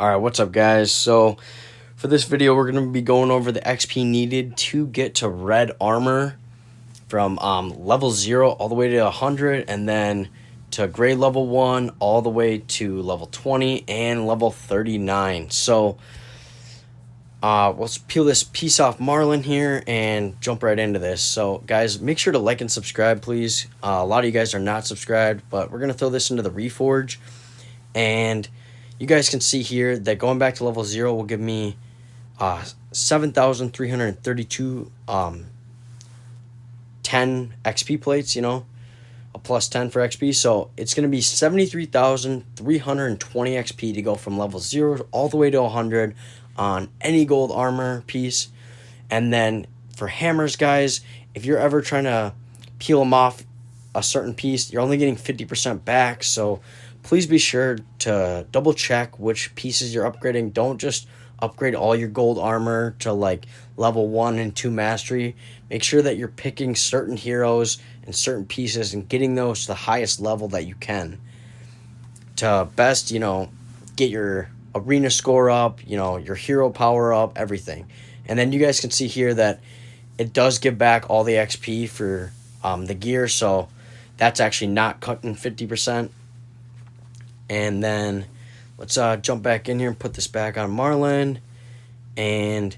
Alright, what's up guys? So for this video we're going to be going over the XP needed to get to red armor from level 0 all the way to 100, and then to gray level 1 all the way to level 20 and level 39. So let's peel this piece off Marlin here and jump right into this. So guys, make sure to like and subscribe please. A lot of you guys are not subscribed, but we're going to throw this into the Reforge, and you guys can see here that going back to level 0 will give me 7,332 10 XP plates, you know, a plus 10 for XP. So it's going to be 73,320 XP to go from level 0 all the way to 100 on any gold armor piece. And then for hammers, guys, if you're ever trying to peel them off a certain piece, you're only getting 50% back. So please be sure to double check which pieces you're upgrading. Don't just upgrade all your gold armor to like level 1 and 2 mastery. Make sure that you're picking certain heroes and certain pieces and getting those to the highest level that you can to best, you know, get your arena score up, you know, your hero power up, everything. And then you guys can see here that it does give back all the XP for the gear, so that's actually not cutting 50%. And then let's jump back in here and put this back on Marlin. And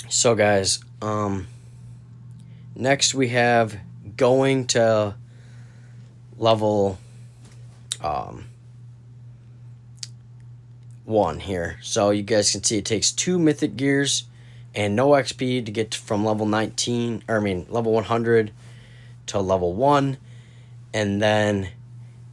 so guys, next we have going to level 1 here. So you guys can see it takes 2 mythic gears and no XP to get from level 19, or I mean level 100 to level 1. And then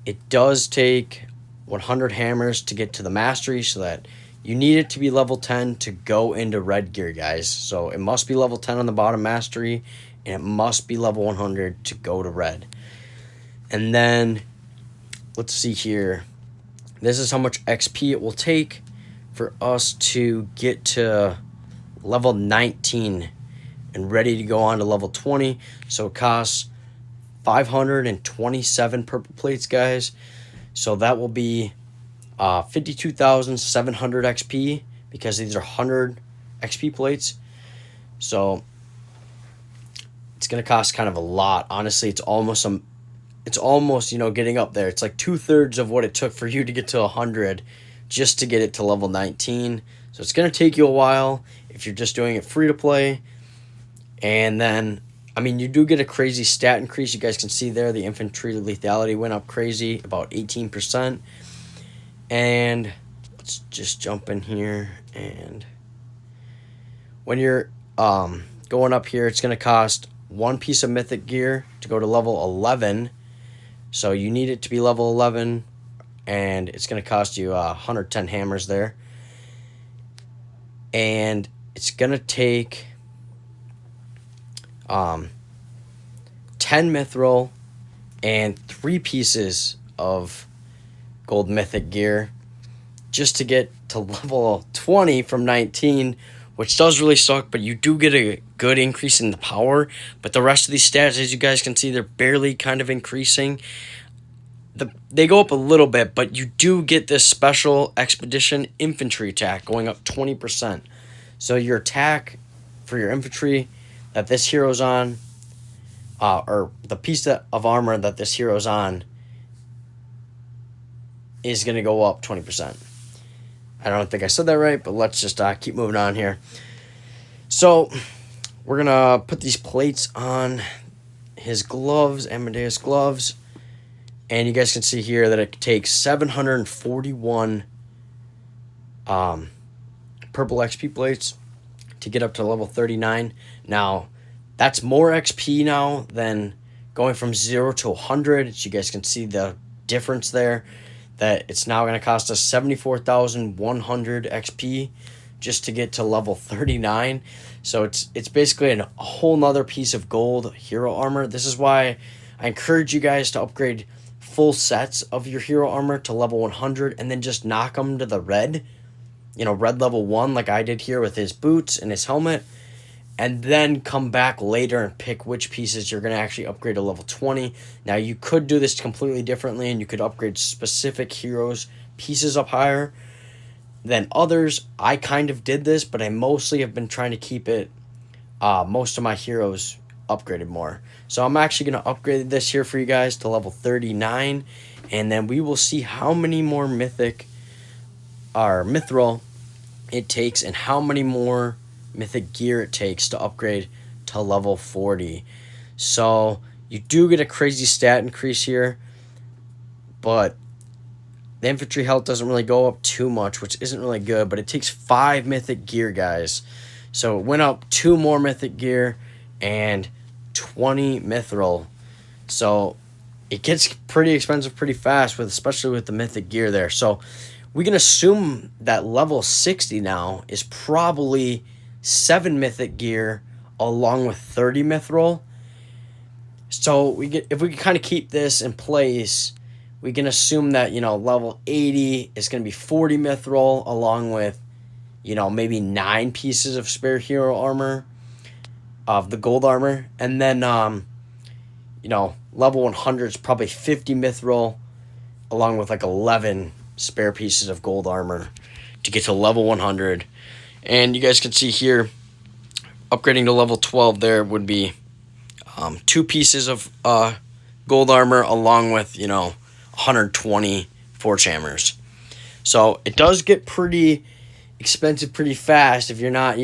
it does take 100 hammers to get to the mastery, so that you need it to be level 10 to go into red gear, guys. So it must be level 10 on the bottom mastery, and it must be level 100 to go to red. And then let's see here. This is how much XP it will take for us to get to level 19 and ready to go on to level 20. So it costs 527 purple plates, guys. So that will be 52,700 XP, because these are 100 XP plates. So it's gonna cost kind of a lot. Honestly, it's almost you know, getting up there. It's like 2/3 of what it took for you to get to 100 just to get it to level 19. So it's gonna take you a while if you're just doing it free to play. And then, I mean, you do get a crazy stat increase. You guys can see there the infantry lethality went up crazy, about 18%. And let's just jump in here. And when you're going up here, it's going to cost 1 piece of mythic gear to go to level 11. So you need it to be level 11, and it's going to cost you 110 hammers there. And it's going to take 10 mithril and 3 pieces of gold mythic gear just to get to level 20 from 19, which does really suck, but you do get a good increase in the power. But the rest of these stats, as you guys can see, they're barely kind of increasing. They go up a little bit, but you do get this special expedition infantry attack going up 20%. So your attack for your infantry that this hero's on, or the piece of armor that this hero's on, is going to go up 20%. I don't think I said that right, but let's just keep moving on here. So we're going to put these plates on his gloves, Amadeus gloves, and you guys can see here that it takes 741 purple XP plates to get up to level 39. Now, that's more XP now than going from 0 to 100. So you guys can see the difference there, that it's now going to cost us 74,100 XP just to get to level 39. So it's basically a whole nother piece of gold hero armor. This is why I encourage you guys to upgrade full sets of your hero armor to level 100 and then just knock them to the red, you know, red level 1 like I did here with his boots and his helmet, and then come back later and pick which pieces you're going to actually upgrade to level 20. Now, you could do this completely differently, and you could upgrade specific heroes' pieces up higher, than others. I kind of did this, but I mostly have been trying to keep it most of my heroes upgraded more. So I'm actually going to upgrade this here for you guys to level 39, and then we will see how many more mythic or mithril it takes and how many more mythic gear it takes to upgrade to level 40. So you do get a crazy stat increase here, but the infantry health doesn't really go up too much, which isn't really good, but it takes 5 mythic gear, guys. So it went up 2 more mythic gear and 20 mithril. So it gets pretty expensive pretty fast, especially with the mythic gear there. So we can assume that level 60 now is probably 7 mythic gear along with 30 mithril. So if we can kind of keep this in place, we can assume that, level 80 is going to be 40 mithril along with, maybe 9 pieces of spare hero armor, of the gold armor. And then, level 100 is probably 50 mithril along with like 11 spare pieces of gold armor to get to level 100. And you guys can see here, upgrading to level 12 there would be 2 pieces of gold armor along with, 120 forgehammers. So it does get pretty expensive pretty fast if you're not,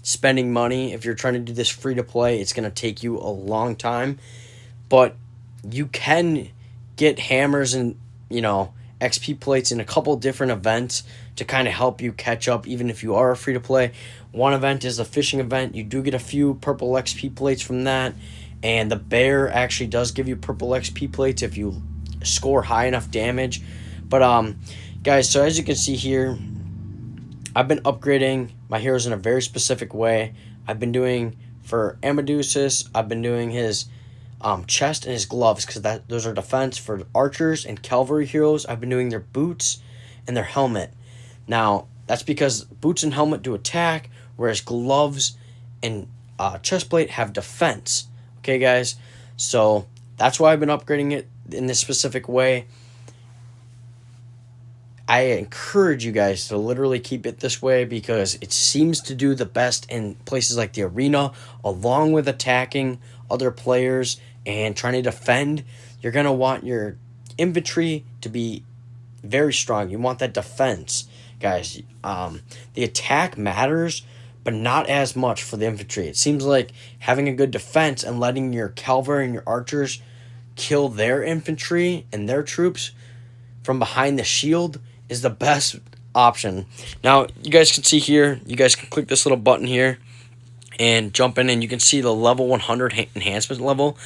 spending money. If you're trying to do this free to play, it's going to take you a long time. But you can get hammers and, XP plates in a couple different events to kind of help you catch up even if you are a free to play. One event is a fishing event. You do get a few purple XP plates from that. And the bear actually does give you purple XP plates if you score high enough damage. But guys, so as you can see here, I've been upgrading my heroes in a very specific way. I've been doing for Amadeus, I've been doing his chest and his gloves, because those are defense. For archers and cavalry heroes, I've been doing their boots and their helmet. Now that's because boots and helmet do attack, whereas gloves and chestplate have defense. Okay, guys, so that's why I've been upgrading it in this specific way. I encourage you guys to literally keep it this way because it seems to do the best in places like the arena, along with attacking other players and trying to defend. You're going to want your infantry to be very strong. You want that defense, guys. The attack matters, but not as much for the infantry. It seems like having a good defense and letting your cavalry and your archers kill their infantry and their troops from behind the shield is the best option. Now, you guys can see here, you guys can click this little button here and jump in, and you can see the level 100 enhancement level.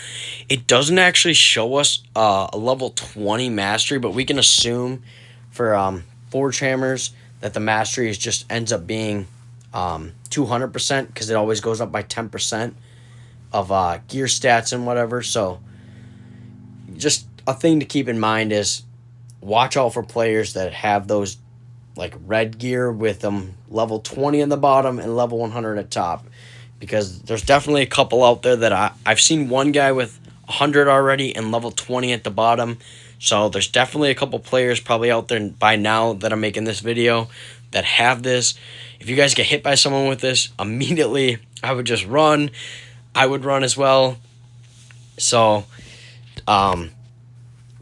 It doesn't actually show us a level 20 mastery, but we can assume for forge hammers that the mastery is just ends up being 200% because it always goes up by 10% of gear stats and whatever. So just a thing to keep in mind is watch out for players that have those like red gear with them level 20 in the bottom and level 100 at top, because there's definitely a couple out there that I've seen one guy with 100 already and level 20 at the bottom. So there's definitely a couple players probably out there by now that I'm making this video that have this. If you guys get hit by someone with this, immediately I would just run. I would run as well. So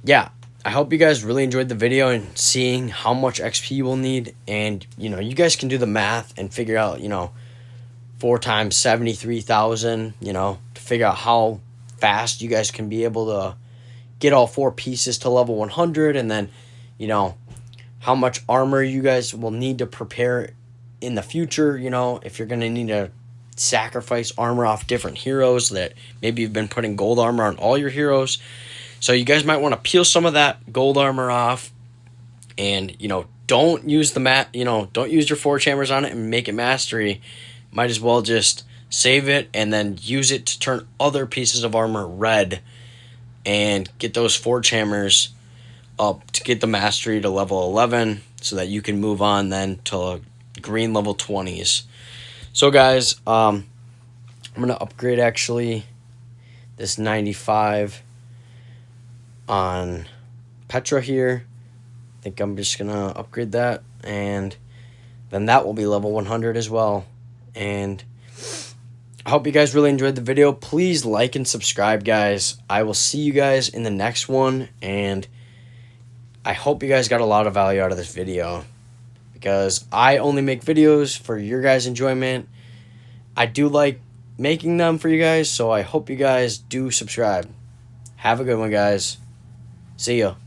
yeah, I hope you guys really enjoyed the video and seeing how much XP you will need. And, you guys can do the math and figure out, 4 times 73,000, to figure out how fast you guys can be able to get all 4 pieces to level 100. And then, how much armor you guys will need to prepare in the future, if you're going to need to sacrifice armor off different heroes that maybe you've been putting gold armor on all your heroes. So you guys might want to peel some of that gold armor off, and don't use don't use your forge hammers on it and make it mastery. Might as well just save it and then use it to turn other pieces of armor red and get those forge hammers up to get the mastery to level 11 so that you can move on then to green level 20s. So guys, I'm gonna upgrade actually this 95 on Petra here. I think I'm just gonna upgrade that. and then that will be level 100 as well. And I hope you guys really enjoyed the video. Please like and subscribe, guys. I will see you guys in the next one, and I hope you guys got a lot of value out of this video, because I only make videos for your guys' enjoyment. I do like making them for you guys, so I hope you guys do subscribe. Have a good one, guys. See ya.